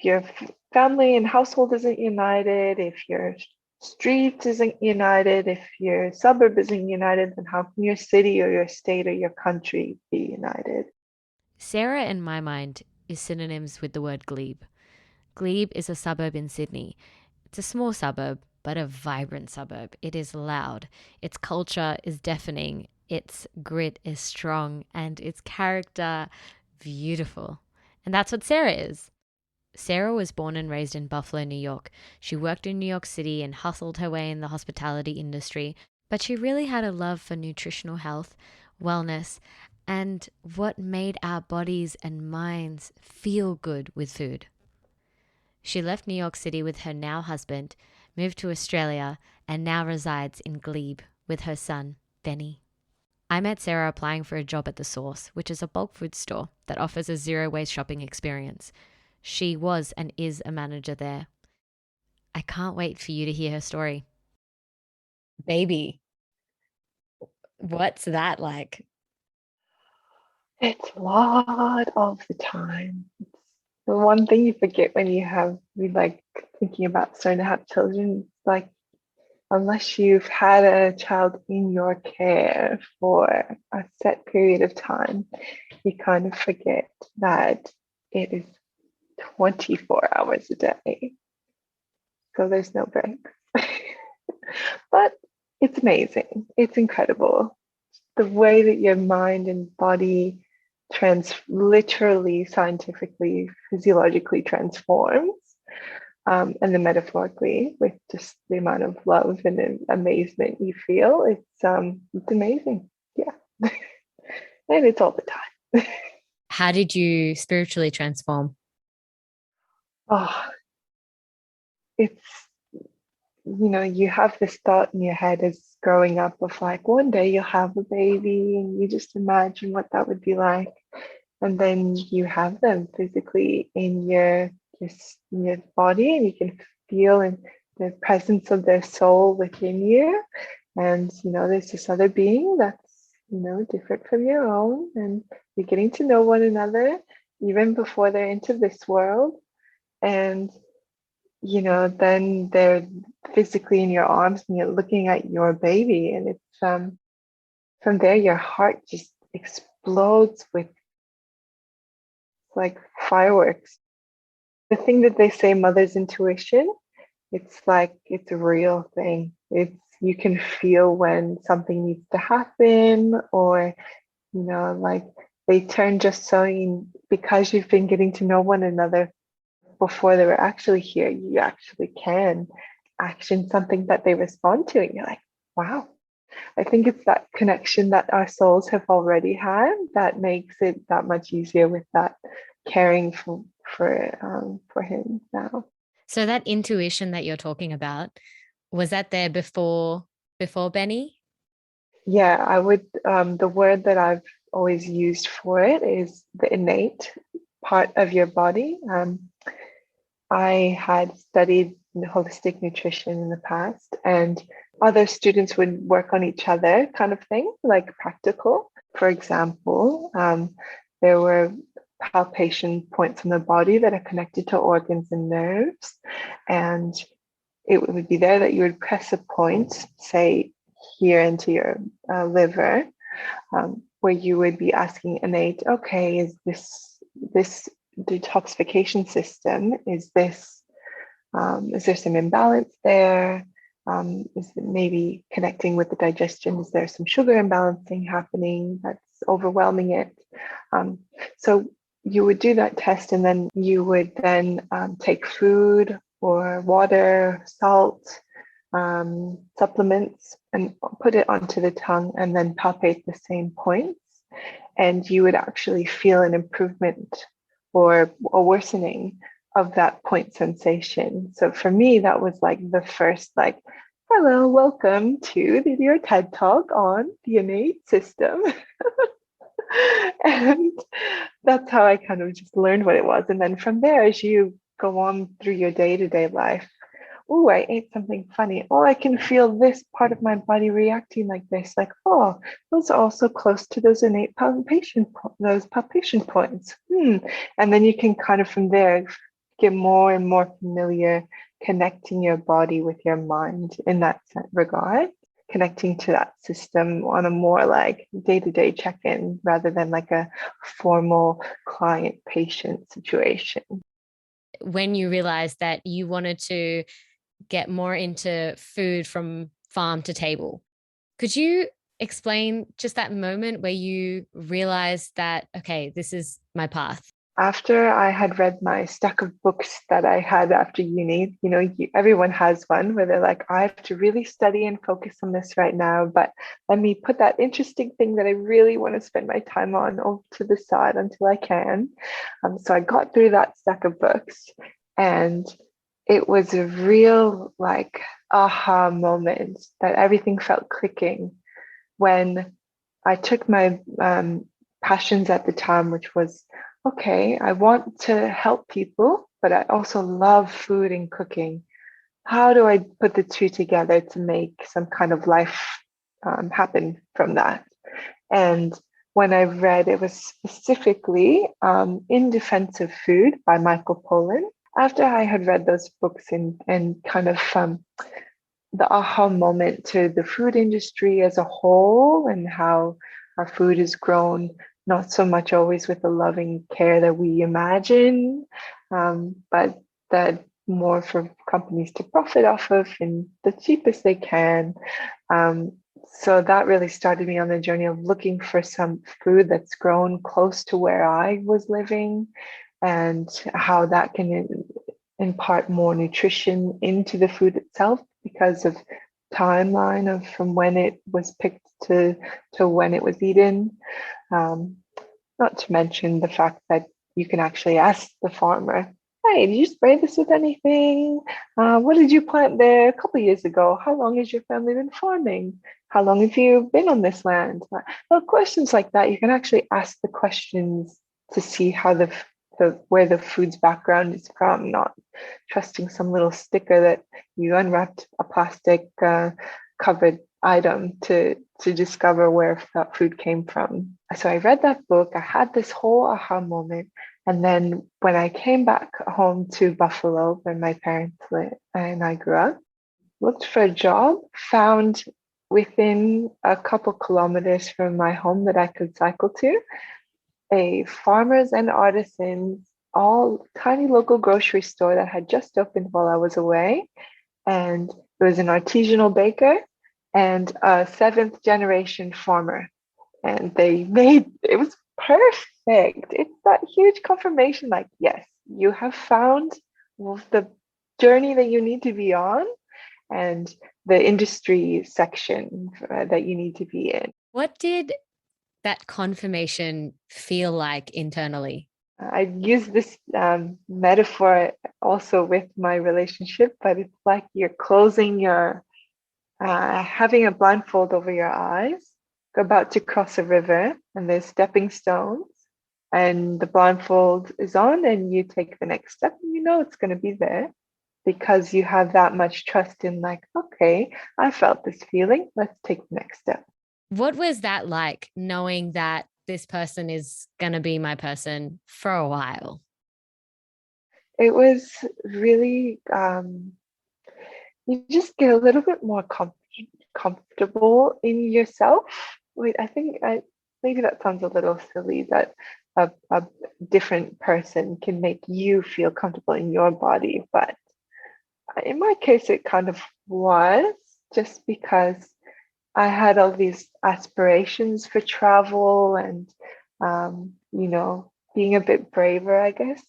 your family and household isn't united, if your street isn't united, if your suburb isn't united, then how can your city or your state or your country be united? Sarah, in my mind, is synonyms with the word glebe. Glebe is a suburb in Sydney. It's a small suburb, but a vibrant suburb. It is loud. Its culture is deafening. Its grit is strong, and its character beautiful. And that's what Sarah is. Sarah was born and raised in Buffalo, New York. She worked in New York City and hustled her way in the hospitality industry, but she really had a love for nutritional health, wellness, and what made our bodies and minds feel good with food. She left New York City with her now husband, moved to Australia, and now resides in Glebe with her son, Benny. I met Sarah applying for a job at The Source, which is a bulk food store that offers a zero waste shopping experience. She was and is a manager there. I can't wait for you to hear her story. Baby, what's that like? It's a lot of the time. It's the one thing you forget when you like thinking about starting to have children. It's like, unless you've had a child in your care for a set period of time, you kind of forget that it is 24 hours a day. So there's no breaks. But it's amazing. It's incredible. The way that your mind and body literally, scientifically, physiologically transforms, and then metaphorically with just the amount of love and amazement you feel. It's amazing. Yeah. And it's all the time. How did you spiritually transform? Oh, it's you have this thought in your head as growing up of like one day you'll have a baby and you just imagine what that would be like. And then you have them physically in in your body, and you can feel in the presence of their soul within you. And there's this other being that's different from your own, and you're getting to know one another even before they're into this world. And then they're physically in your arms and you're looking at your baby, and it's from there your heart just explodes with like fireworks. The thing that they say mother's intuition, it's like it's a real thing. It's you can feel when something needs to happen, or like they turn just so because you've been getting to know one another before they were actually here, you actually can action something that they respond to, and you're like, wow. I think it's that connection that our souls have already had that makes it that much easier with that caring for him now. So that intuition that you're talking about, was that there before Benny? Yeah, I would. The word that I've always used for it is the innate part of your body. I had studied holistic nutrition in the past, and other students would work on each other, kind of thing, like practical. For example, there were palpation points in the body that are connected to organs and nerves, and it would be there that you would press a point, say here into your liver, where you would be asking innate, okay, is this detoxification system? Is there some imbalance there? Is it maybe connecting with the digestion? Is there some sugar imbalancing happening that's overwhelming it? So you would do that test, and then you would then take food or water, salt, supplements, and put it onto the tongue, and then palpate the same points. And you would actually feel an improvement or a worsening of that point sensation. So for me, that was like the first, like, hello, welcome to your TED Talk on the innate system. And that's how I kind of just learned what it was. And then from there, as you go on through your day-to-day life, oh, I ate something funny. Oh, I can feel this part of my body reacting like this. Like, oh, those are also close to those innate those palpation points. And then you can kind of from there get more and more familiar connecting your body with your mind in that regard, connecting to that system on a more like day-to-day check-in rather than like a formal client-patient situation. When you realized that you wanted to get more into food from farm to table, could you explain just that moment where you realized that, okay, this is my path? After I had read my stack of books that I had after uni, everyone has one where they're like, I have to really study and focus on this right now, but let me put that interesting thing that I really want to spend my time on off to the side until I can. So I got through that stack of books, and it was a real like aha moment that everything felt clicking when I took my passions at the time, which was, okay, I want to help people, but I also love food and cooking. How do I put the two together to make some kind of life happen from that? And when I read, it was specifically In Defense of Food by Michael Pollan. After I had read those books and kind of the aha moment to the food industry as a whole and how our food is grown not so much always with the loving care that we imagine, but that more for companies to profit off of in the cheapest they can. So that really started me on the journey of looking for some food that's grown close to where I was living and how that can impart more nutrition into the food itself because of timeline of from when it was picked to when it was eaten. Not to mention the fact that you can actually ask the farmer, hey, did you spray this with anything? What did you plant there a couple of years ago? How long has your family been farming? How long have you been on this land? Well, questions like that, you can actually ask the questions to see how the where the food's background is from, not trusting some little sticker that you unwrapped a plastic covered item to discover where that food came from. So I read that book, I had this whole aha moment. And then when I came back home to Buffalo, where my parents lived and I grew up, looked for a job, found within a couple kilometers from my home that I could cycle to, a farmers and artisans, all tiny local grocery store that had just opened while I was away. And it was an artisanal baker and a seventh generation farmer. And they made it was perfect. It's that huge confirmation like, yes, you have found the journey that you need to be on and the industry section that you need to be in. What did that confirmation feel like internally? I use this metaphor also with my relationship, but it's like you're closing having a blindfold over your eyes, about to cross a river, and there's stepping stones, and the blindfold is on, and you take the next step, and you know it's going to be there because you have that much trust in, like, okay, I felt this feeling, let's take the next step. What was that like, knowing that this person is going to be my person for a while? It was really, you just get a little bit more comfortable in yourself. Wait, maybe that sounds a little silly that a different person can make you feel comfortable in your body, but in my case, it kind of was just because I had all these aspirations for travel and, being a bit braver, I guess,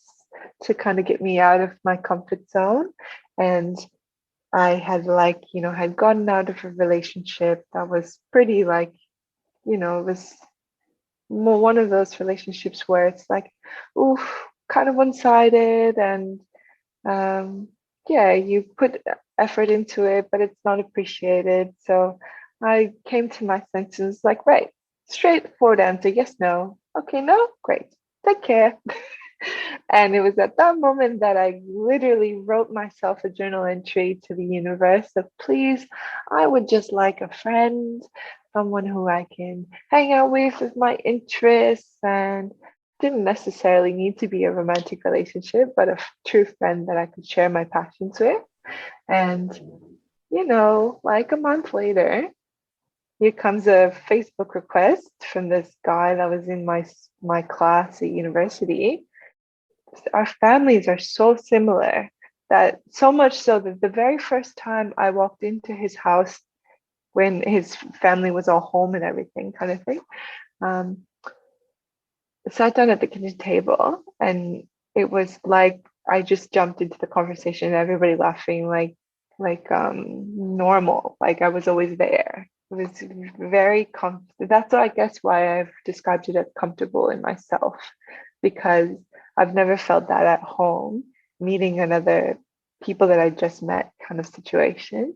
to kind of get me out of my comfort zone. And I had gotten out of a relationship that was pretty it was more one of those relationships where it's like, oof, kind of one-sided and yeah, you put effort into it, but it's not appreciated. So I came to my senses like, right, straightforward answer, yes, no. Okay, no, great. Take care. And it was at that moment that I literally wrote myself a journal entry to the universe of, please, I would just like a friend, someone who I can hang out with my interests and didn't necessarily need to be a romantic relationship, but a true friend that I could share my passions with. And, like a month later, here comes a Facebook request from this guy that was in my class at university. Our families are so similar, that so much so that the very first time I walked into his house when his family was all home and everything, kind of thing, um, sat down at the kitchen table, and it was like I just jumped into the conversation and everybody laughing like normal, like I was always there. It was very comfortable. That's I guess why I've described it as comfortable in myself, because I've never felt that at home, meeting another people that I just met kind of situation.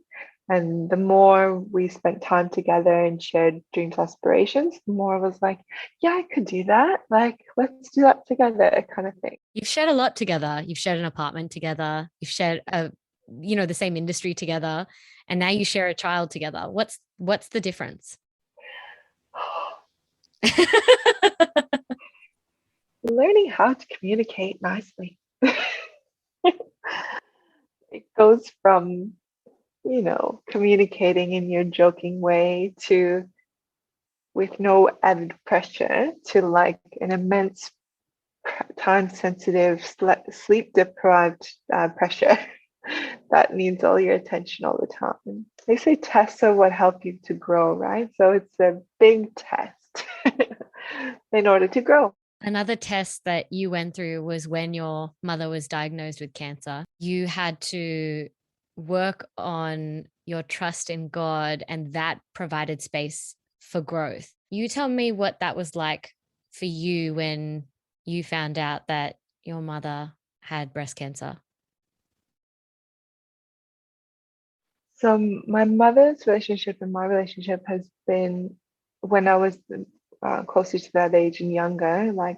And the more we spent time together and shared dreams, aspirations, the more I was like, yeah, I could do that. Like, let's do that together, kind of thing. You've shared a lot together. You've shared an apartment together. You've shared the same industry together, and now you share a child together. What's the difference? Learning how to communicate nicely. It goes from, communicating in your joking way to with no added pressure to like an immense time sensitive, sleep deprived pressure that needs all your attention all the time. They say tests are what help you to grow, right? So it's a big test in order to grow. Another test that you went through was when your mother was diagnosed with cancer. You had to work on your trust in God, and that provided space for growth. You tell me what that was like for you when you found out that your mother had breast cancer. So my mother's relationship and my relationship has been, when I was closer to that age and younger, like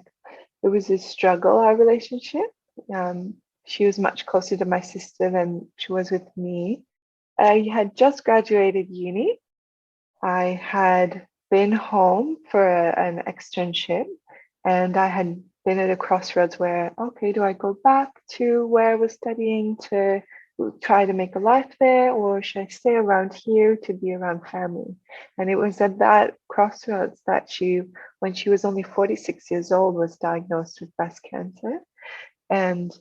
it was a struggle, our relationship. Um, she was much closer to my sister than she was with me. I had just graduated uni. I had been home for an externship, and I had been at a crossroads where, okay, do I go back to where I was studying to try to make a life there, or should I stay around here to be around family? And it was at that crossroads that when she was only 46 years old, was diagnosed with breast cancer. And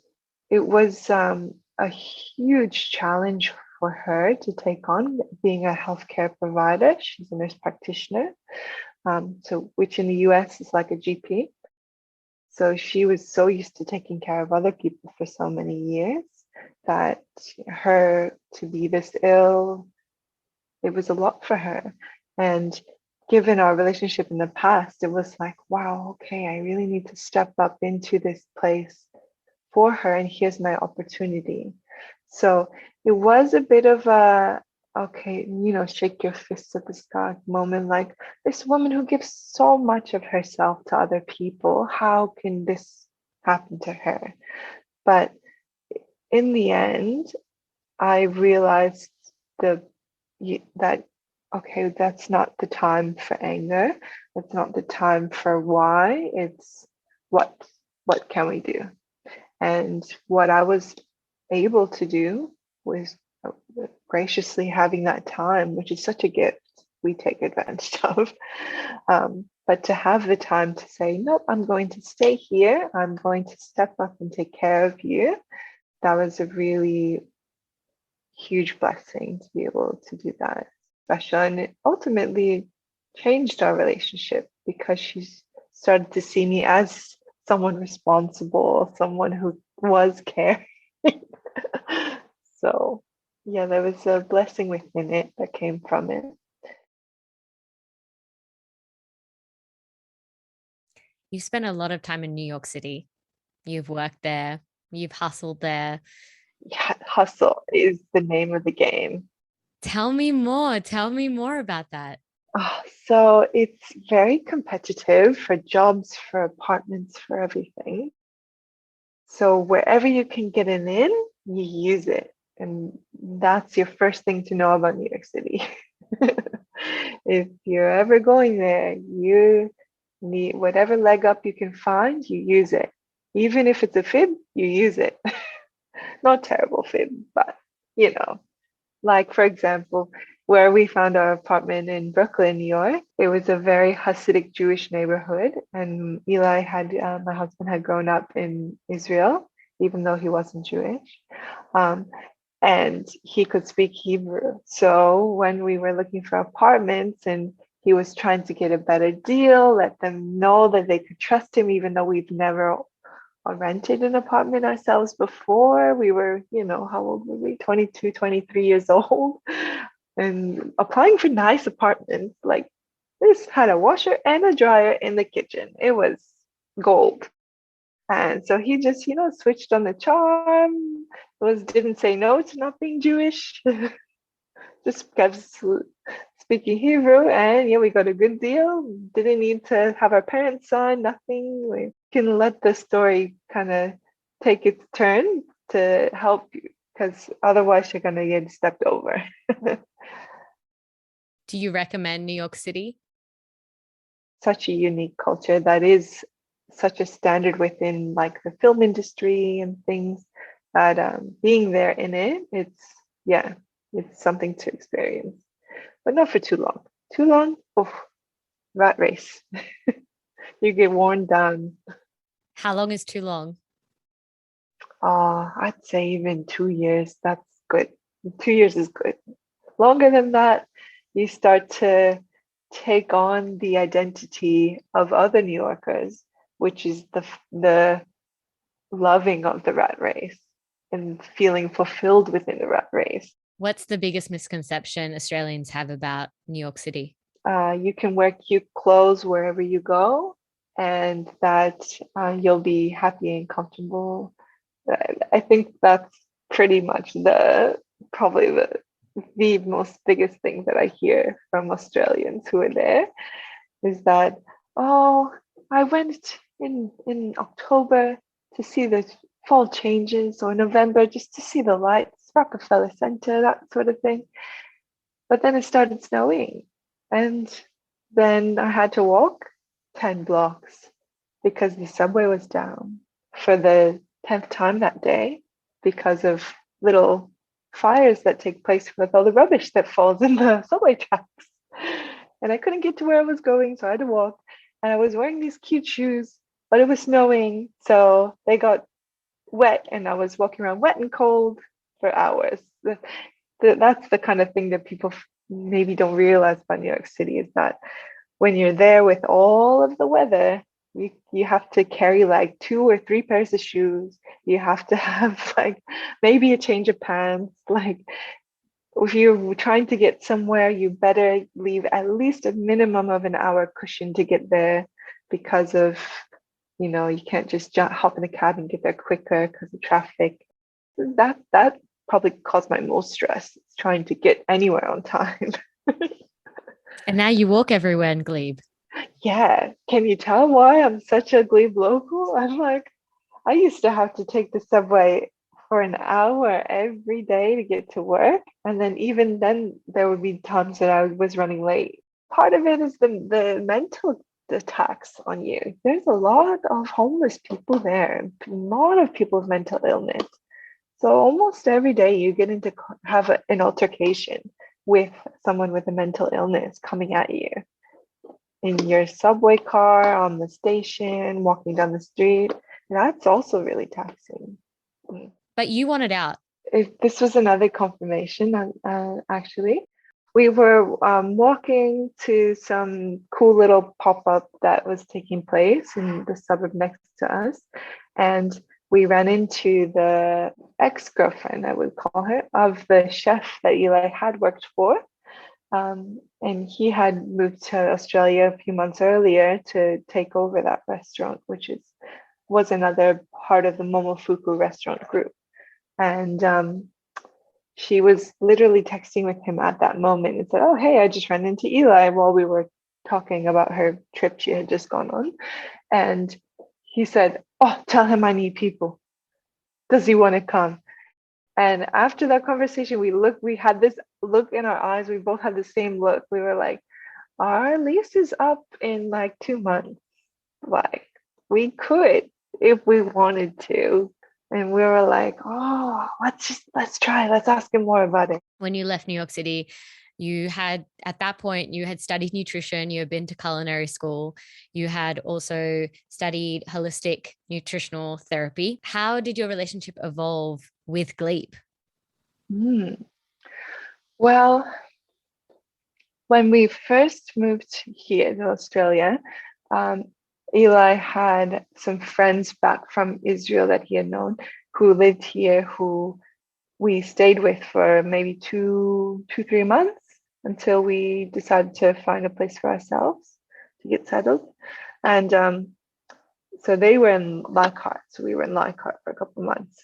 it was a huge challenge for her to take on, being a healthcare provider. She's a nurse practitioner, so which in the US is like a GP. So she was so used to taking care of other people for so many years that her to be this ill, it was a lot for her. And given our relationship in the past, it was like, wow, okay, I really need to step up into this place for her, and here's my opportunity. So it was a bit of a, okay, shake your fist at the sky moment, like this woman who gives so much of herself to other people, how can this happen to her? But in the end, I realized the that okay, that's not the time for anger. It's not the time for why. It's what what can we do? And what I was able to do was graciously having that time, which is such a gift we take advantage of. But to have the time to say, nope, I'm going to stay here. I'm going to step up and take care of you. That was a really huge blessing to be able to do that. Special. And it ultimately changed our relationship because she started to see me as someone responsible, someone who was caring. So, yeah, there was a blessing within it that came from it. You spent a lot of time in New York City. You've worked there, you've hustled there. Yeah, hustle is the name of the game. Tell me more. Tell me more about that. So it's very competitive for jobs, for apartments, for everything. So wherever you can get an in, you use it. And that's your first thing to know about New York City. If you're ever going there, you Whatever leg up you can find, you use it. Even if it's a fib, you use it. Not terrible fib, but you know, like for example, where we found our apartment in Brooklyn, New York, it was a very Hasidic Jewish neighborhood, and my husband had grown up in Israel, even though he wasn't Jewish. Um, and he could speak Hebrew. So when we were looking for apartments and he was trying to get a better deal, let them know that they could trust him, even though we've never rented an apartment ourselves before. We were, how old were we? 22, 23 years old and applying for nice apartments. Like this had a washer and a dryer in the kitchen. It was gold. And so he just, switched on the charm, didn't say no to not being Jewish, just kept speaking Hebrew, and yeah, we got a good deal. Didn't need to have our parents sign, nothing. We can let the story kind of take its turn to help you, because otherwise you're gonna get stepped over. Do you recommend New York City? Such a unique culture that is such a standard within like the film industry and things that being there in it, it's something to experience, but not for too long. Too long, oh, rat race. You get worn down. How long is too long? I'd say even 2 years, that's good. 2 years is good. Longer than that, you start to take on the identity of other New Yorkers, which is the loving of the rat race and feeling fulfilled within the rat race. What's the biggest misconception Australians have about New York City? You can wear cute clothes wherever you go, and that you'll be happy and comfortable. I think that's pretty much probably the most biggest thing that I hear from Australians who are there is that, oh, I went in October to see the fall changes, or November just to see the lights, Rockefeller Center, that sort of thing. But then it started snowing, and then I had to walk 10 blocks because the subway was down for the 10th time that day because of little fires that take place with all the rubbish that falls in the subway tracks. And I couldn't get to where I was going, so I had to walk. And I was wearing these cute shoes, but it was snowing, so they got wet, and I was walking around wet and cold for hours. That's the kind of thing that people maybe don't realize about New York City, is that when you're there with all of the weather, you have to carry like 2 or 3 pairs of shoes. You have to have like maybe a change of pants. Like if you're trying to get somewhere, you better leave at least a minimum of an hour cushion to get there, because of, you can't just hop in a cab and get there quicker because of traffic. That probably caused my most stress, trying to get anywhere on time. And now you walk everywhere in Glebe. Yeah, can you tell why I'm such a Glebe local? I'm like, I used to have to take the subway for an hour every day to get to work. And then even then, there would be times that I was running late. Part of it is the mental attacks on you. There's a lot of homeless people there, a lot of people with mental illness. So almost every day you get into have an altercation with someone with a mental illness coming at you in your subway car, on the station, walking down the street. And that's also really taxing. But you wanted out. This was another confirmation, actually. We were walking to some cool little pop-up that was taking place in the suburb next to us. And we ran into the ex-girlfriend, I would call her, of the chef that Eli had worked for. And he had moved to Australia a few months earlier to take over that restaurant, which was another part of the Momofuku restaurant group. And she was literally texting with him at that moment and said, "Oh, hey, I just ran into Eli," while we were talking about her trip she had just gone on. And he said, "Oh, tell him I need people. Does he want to come?" And after that conversation, we had this look in our eyes. We both had the same look. We were like, our lease is up in like 2 months. like we could if we wanted to. And we were like, oh, let's try, let's ask him more about it. When you left New York City, you had, at that point, you had studied nutrition, you had been to culinary school, you had also studied holistic nutritional therapy. How did your relationship evolve with Glebe? Mm. Well, when we first moved here to Australia, um, Eli had some friends back from Israel that he had known who lived here, who we stayed with for maybe 3 months until we decided to find a place for ourselves to get settled. And so they were in Leichhardt, so we were in Leichhardt for a couple of months.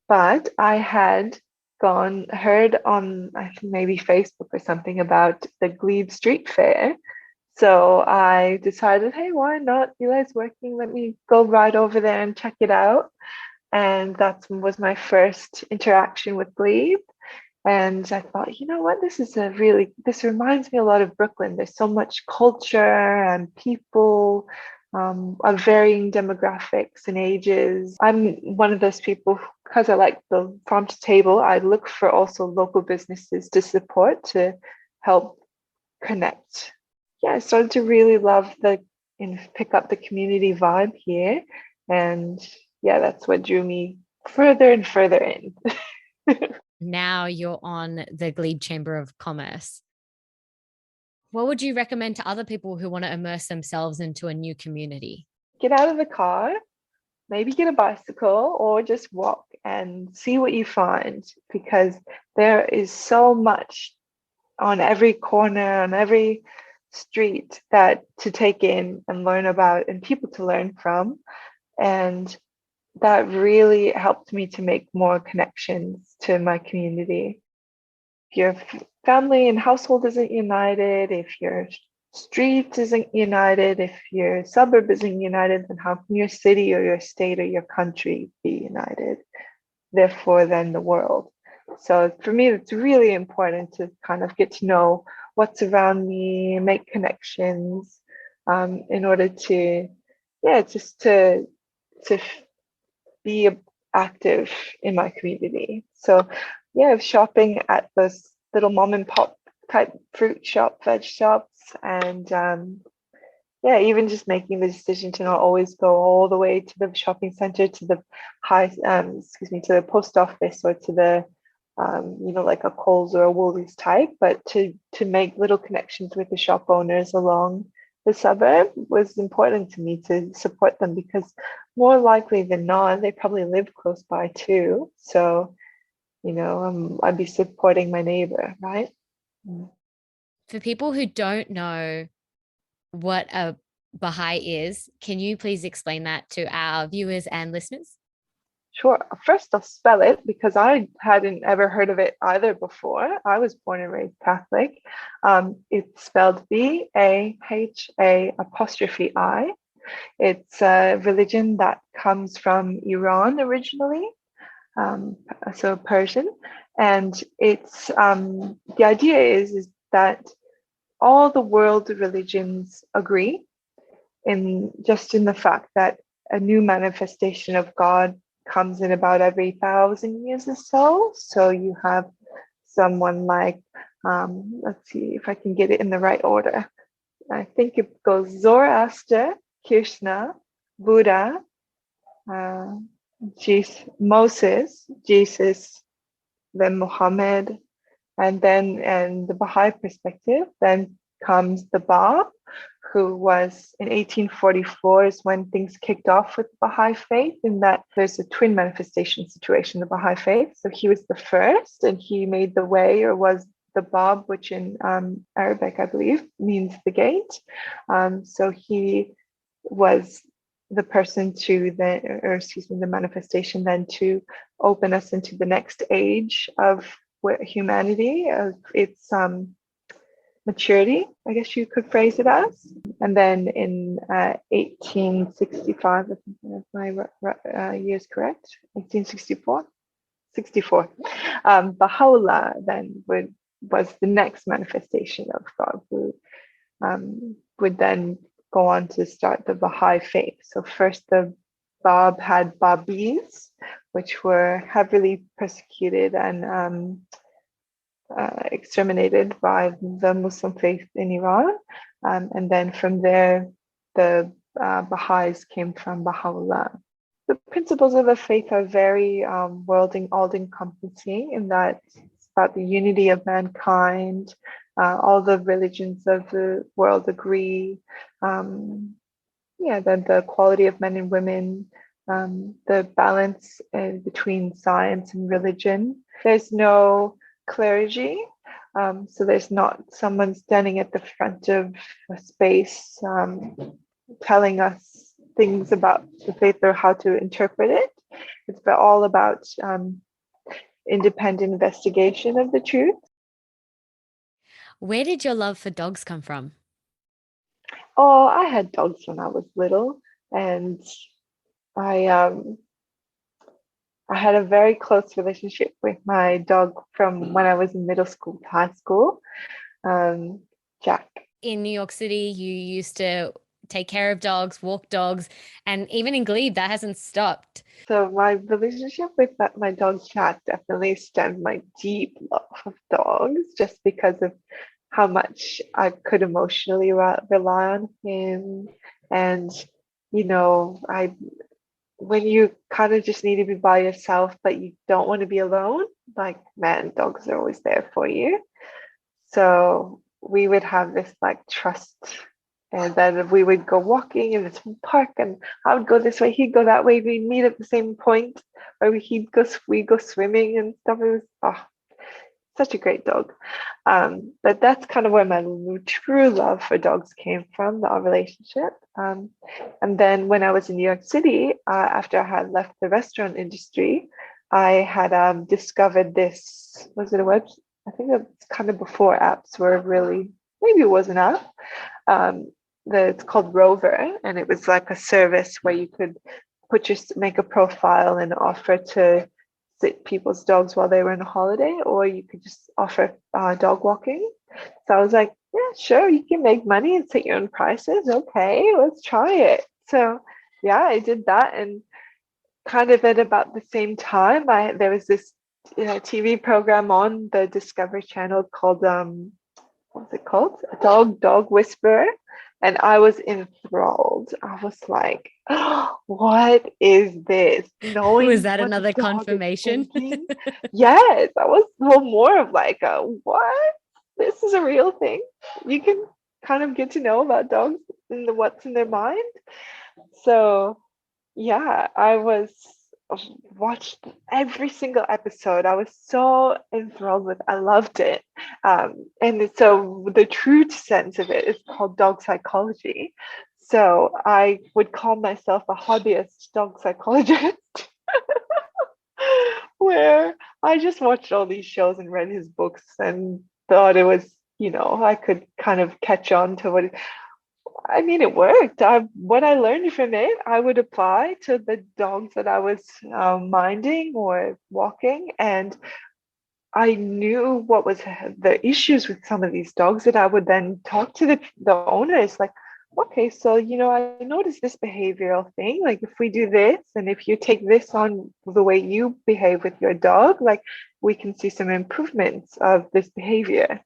But I had heard on, I think maybe Facebook or something, about the Glebe Street Fair. So I decided, hey, why not? Eli's working. Let me go right over there and check it out. And that was my first interaction with Glebe. And I thought, you know what, this reminds me a lot of Brooklyn. There's so much culture and people of varying demographics and ages. I'm one of those people, because I like the farm to table, I look for also local businesses to support to help connect. Yeah, I started to really love and pick up the community vibe here. And yeah, that's what drew me further and further in. Now you're on the Glebe Chamber of Commerce. What would you recommend to other people who want to immerse themselves into a new community? Get out of the car, maybe get a bicycle or just walk and see what you find, because there is so much on every corner, on every street that to take in and learn about and people to learn from. And that really helped me to make more connections to my community. If your family and household isn't united, if your street isn't united, if your suburb isn't united, then how can your city or your state or your country be united? Therefore, then the world. So for me, it's really important to kind of get to know what's around me, make connections, in order to, yeah, just to be active in my community. So yeah, shopping at those little mom and pop type fruit shop, veg shops, and yeah, even just making the decision to not always go all the way to the shopping center, to the to the post office, or to the like a Coles or a Woolies type, but to make little connections with the shop owners along the suburb was important to me, to support them, because more likely than not, they probably live close by too. So, I'd be supporting my neighbor, right? For people who don't know what a Bahai is, can you please explain that to our viewers and listeners? Sure. First, I'll spell it because I hadn't ever heard of it either before. I was born and raised Catholic. It's spelled Baha'. It's a religion that comes from Iran originally, so Persian. And it's the idea is that all the world religions agree in the fact that a new manifestation of God comes in about every 1,000 years or so. So you have someone like, let's see if I can get it in the right order. I think it goes Zoroaster, Krishna, Buddha, Moses, Jesus, then Muhammad, and then in the Baha'i perspective, then comes the Bab, who was in 1844 is when things kicked off with the Baha'i faith, in that there's a twin manifestation situation, the Baha'i faith. So he was the first, and he made the way, or was the Bab, which in Arabic, I believe, means the gate. So he was the person the manifestation then to open us into the next age of humanity, of its maturity, I guess you could phrase it as. And then in 1865, I think if my year is correct, 1864, 64, Baha'u'llah then was the next manifestation of God, who would then go on to start the Bahai faith. So first the Bab had Babis, which were heavily persecuted and exterminated by the Muslim faith in Iran. And then from there, the Baha'is came from Baha'u'llah. The principles of the faith are very all-encompassing in that it's about the unity of mankind. All the religions of the world agree. Then the quality of men and women, the balance between science and religion. There's no clergy, so there's not someone standing at the front of a space telling us things about the faith or how to interpret it. It's all about independent investigation of the truth. Where did your love for dogs come from? Oh, I had dogs when I was little, and I had a very close relationship with my dog from when I was in middle school to high school, Jack. In New York City, you used to take care of dogs, walk dogs, and even in Glebe, that hasn't stopped. So my relationship with my dog Jack definitely stemmed my deep love of dogs, just because of how much I could emotionally rely on him. And, when you kind of just need to be by yourself, but you don't want to be alone, like, man, dogs are always there for you. So we would have this like trust, and then we would go walking in this park, and I would go this way, he'd go that way. We'd meet at the same point, or we'd go swimming and stuff. It was such a great dog. But that's kind of where my true love for dogs came from, our relationship. And then when I was in New York City, after I had left the restaurant industry, I had discovered this, was it a web? I think it's kind of before apps were really, maybe it was an app. It's called Rover, and it was like a service where you could make a profile and offer to sit people's dogs while they were on a holiday, or you could just offer dog walking. So I was like, yeah, sure, you can make money and set your own prices. Okay, let's try it. So yeah, I did that, and kind of at about the same time, there was this TV program on the Discovery Channel called what's it called? Dog Whisperer. And I was enthralled. I was like, oh, what is this? Knowing Was that what the another dog is confirmation? thinking. Yes, I was more of like, what? This is a real thing. You can kind of get to know about dogs and what's in their mind. So yeah, watched every single episode. I was so enthralled with. I loved it. And so the true sense of it is called dog psychology. So I would call myself a hobbyist dog psychologist, where I just watched all these shows and read his books and thought it was, I could kind of catch on to it worked. What I learned from it, I would apply to the dogs that I was minding or walking. And I knew what was the issues with some of these dogs, that I would then talk to the owners, like, okay, so, I noticed this behavioral thing. Like, if we do this, and if you take this on the way you behave with your dog, like, we can see some improvements of this behavior.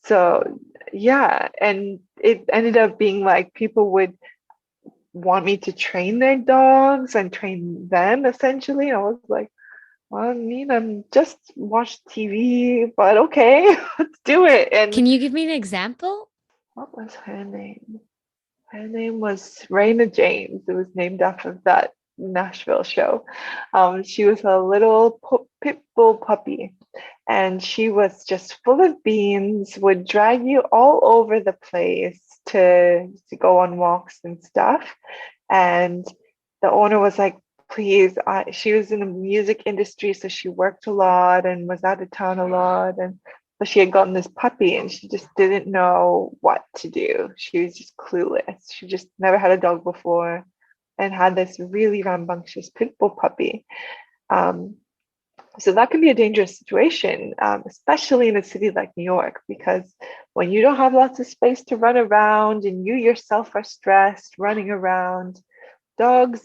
So yeah, and it ended up being like people would want me to train their dogs and train them essentially. I was like, well, I'm just watch TV, but okay, let's do it. And Can you give me an example? what was her name? Her name was Raymond James. It was named after that Nashville show. She was a little pit bull puppy, and she was just full of beans, would drag you all over the place to go on walks and stuff. And the owner was like, please, she was in the music industry, so she worked a lot and was out of town a lot. And so she had gotten this puppy, and she just didn't know what to do. She was just clueless. She just never had a dog before and had this really rambunctious pit bull puppy. So that can be a dangerous situation, especially in a city like New York, because when you don't have lots of space to run around and you yourself are stressed running around, dogs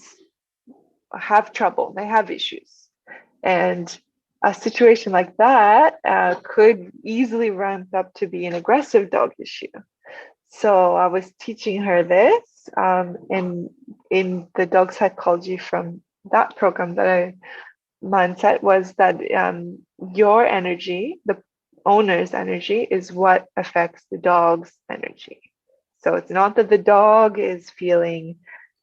have trouble, they have issues. And a situation like that could easily ramp up to be an aggressive dog issue. So I was teaching her this, and in the dog psychology from that program that I mindset was that your energy, the owner's energy, is what affects the dog's energy. So it's not that the dog is feeling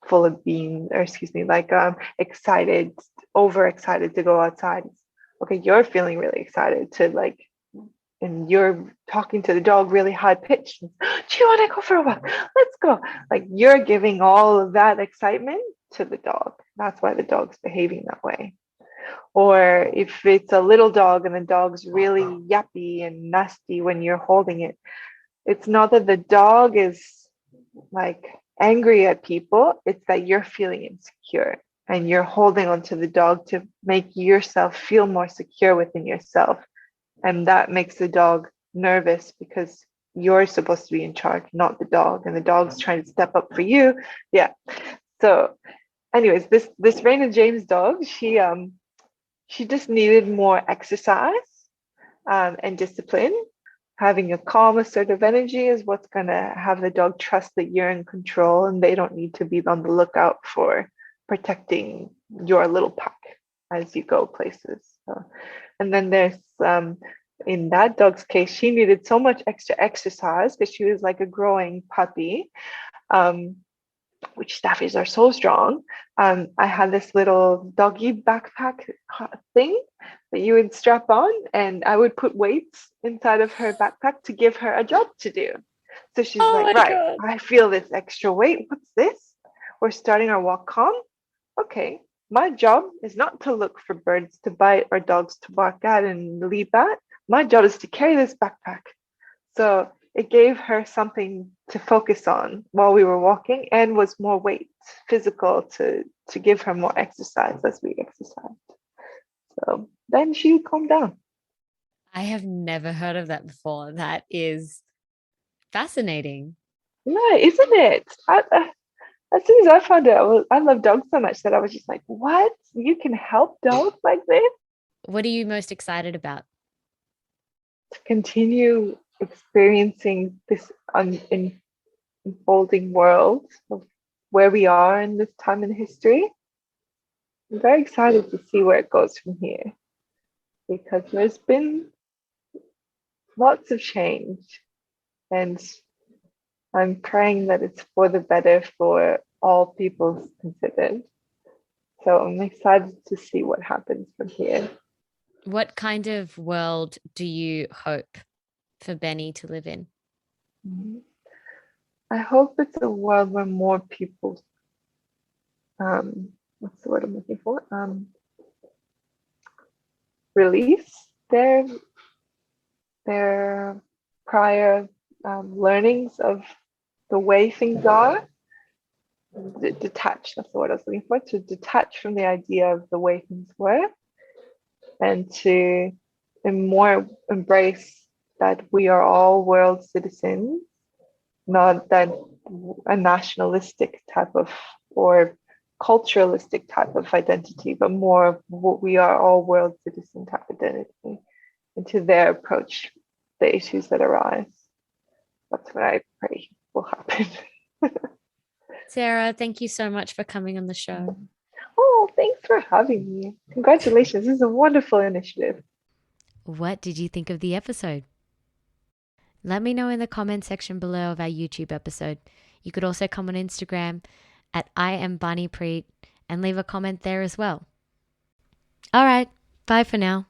full of beans, or excuse me, like excited, overexcited to go outside. Okay, you're feeling really excited to like, and you're talking to the dog really high pitched. Do you want to go for a walk? Let's go. Like you're giving all of that excitement to the dog. That's why the dog's behaving that way. Or if it's a little dog and the dog's really yappy and nasty when you're holding it, it's not that the dog is like angry at people, it's that you're feeling insecure and you're holding onto the dog to make yourself feel more secure within yourself. And that makes the dog nervous because you're supposed to be in charge, not the dog, and the dog's trying to step up for you. Yeah. So anyways, this Raymond James dog, she just needed more exercise and discipline. Having a calm, assertive energy is what's going to have the dog trust that you're in control and they don't need to be on the lookout for protecting your little pack as you go places. So, and then there's, in that dog's case, she needed so much extra exercise because she was like a growing puppy. Which staffies are so strong. I had this little doggy backpack thing that you would strap on, and I would put weights inside of her backpack to give her a job to do. So she's Oh like, my right, God. I feel this extra weight. What's this? We're starting our walk calm. Okay, my job is not to look for birds to bite or dogs to bark at and leap at. My job is to carry this backpack. So it gave her something to focus on while we were walking and was more weight, physical to give her more exercise as we exercised. So then she calmed down. I have never heard of that before. That is fascinating. No, isn't it? As soon as I found it, I love dogs so much that I was just like, what? You can help dogs like this? What are you most excited about? To continue experiencing this unfolding world of where we are in this time in history. I'm very excited to see where it goes from here because there's been lots of change and I'm praying that it's for the better for all peoples considered. So I'm excited to see what happens from here. What kind of world do you hope for Benny to live in? I hope it's a world where more people, what's the word I'm looking for? Release their prior learnings of the way things are. Detach, that's the word I was looking for, to detach from the idea of the way things were and to more embrace that we are all world citizens, not that a nationalistic type of or culturalistic type of identity, but more of what we are all world citizen type identity, and to their approach the issues that arise. That's what I pray will happen. Sarah, thank you so much for coming on the show. Oh, thanks for having me. Congratulations. This is a wonderful initiative. What did you think of the episode? Let me know in the comment section below of our YouTube episode. You could also come on Instagram at I am Bunny Preet and leave a comment there as well. All right, bye for now.